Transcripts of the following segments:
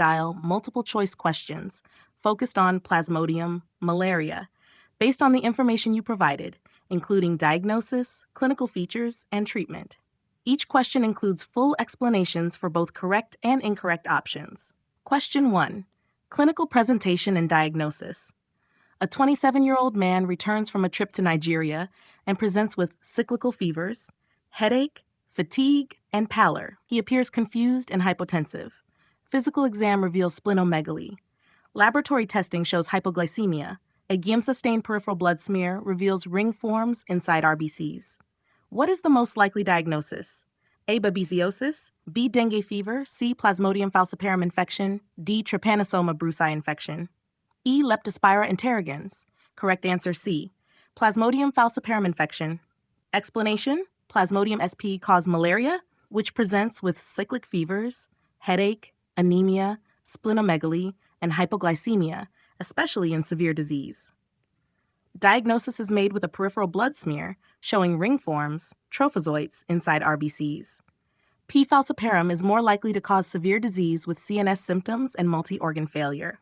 style, multiple choice questions focused on Plasmodium malaria, based on the information you provided, including diagnosis, clinical features, and treatment. Each question includes full explanations for both correct and incorrect options. Question 1. Clinical presentation and diagnosis. A 27-year-old man returns from a trip to Nigeria and presents with cyclical fevers, headache, fatigue, and pallor. He appears confused and hypotensive. Physical exam reveals splenomegaly. Laboratory testing shows hypoglycemia. A Giemsa-stained peripheral blood smear reveals ring forms inside RBCs. What is the most likely diagnosis? A. Babesiosis, B. Dengue fever, C. Plasmodium falciparum infection, D. Trypanosoma brucei infection. E. Leptospira interrogans. Correct answer C. Plasmodium falciparum infection. Explanation: Plasmodium sp cause malaria, which presents with cyclic fevers, headache, anemia, splenomegaly, and hypoglycemia, especially in severe disease. Diagnosis is made with a peripheral blood smear showing ring forms, trophozoites, inside RBCs. P. falciparum is more likely to cause severe disease with CNS symptoms and multi-organ failure.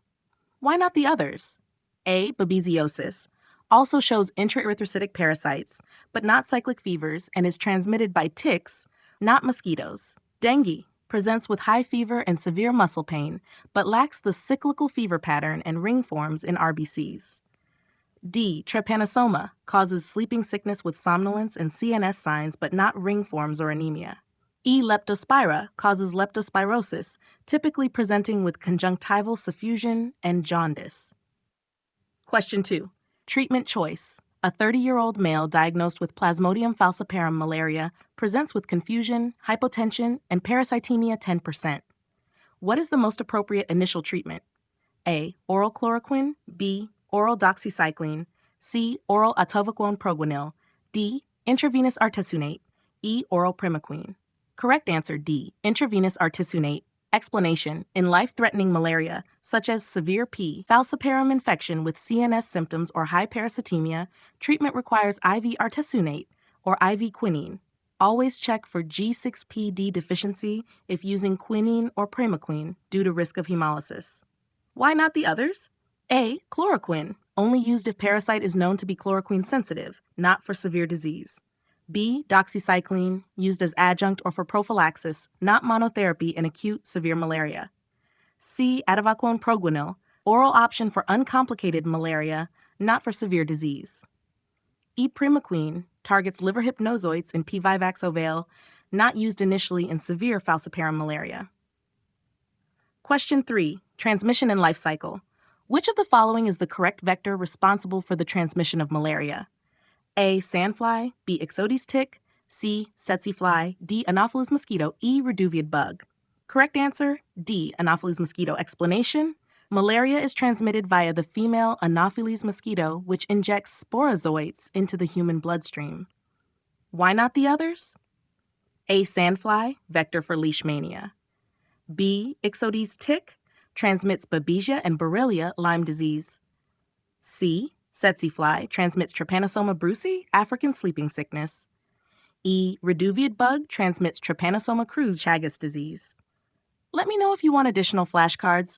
Why not the others? A. Babesiosis also shows intraerythrocytic parasites, but not cyclic fevers, and is transmitted by ticks, not mosquitoes. Dengue presents with high fever and severe muscle pain, but lacks the cyclical fever pattern and ring forms in RBCs. D. Trypanosoma causes sleeping sickness with somnolence and CNS signs, but not ring forms or anemia. E. Leptospira causes leptospirosis, typically presenting with conjunctival suffusion and jaundice. Question 2. Treatment choice. A 30-year-old male diagnosed with Plasmodium falciparum malaria presents with confusion, hypotension, and parasitemia 10%. What is the most appropriate initial treatment? A. Oral chloroquine, B. Oral doxycycline, C. Oral atovaquone proguanil, D. Intravenous artesunate, E. Oral primaquine. Correct answer D. Intravenous artesunate. Explanation: in life-threatening malaria, such as severe P. falciparum infection with CNS symptoms or high parasitemia, treatment requires IV artesunate or IV quinine. Always check for G6PD deficiency if using quinine or primaquine due to risk of hemolysis. Why not the others? A. Chloroquine, only used if parasite is known to be chloroquine sensitive, not for severe disease. B. Doxycycline, used as adjunct or for prophylaxis, not monotherapy in acute severe malaria. C. Atovaquone proguanil, oral option for uncomplicated malaria, not for severe disease. E. Primaquine targets liver hypnozoites in P. vivax ovale, not used initially in severe falciparum malaria. Question 3. Transmission and life cycle. Which of the following is the correct vector responsible for the transmission of malaria? A. Sandfly, B. Ixodes tick, C. Tsetse fly, D. Anopheles mosquito, E. Reduviid bug. Correct answer, D. Anopheles mosquito. Explanation: malaria is transmitted via the female Anopheles mosquito, which injects sporozoites into the human bloodstream. Why not the others? A. Sandfly, vector for leishmania. B. Ixodes tick, transmits Babesia and Borrelia Lyme disease. C. Tsetse fly, transmits Trypanosoma brucei, African sleeping sickness. E. Reduviid bug, transmits Trypanosoma cruzi, Chagas disease. Let me know if you want additional flashcards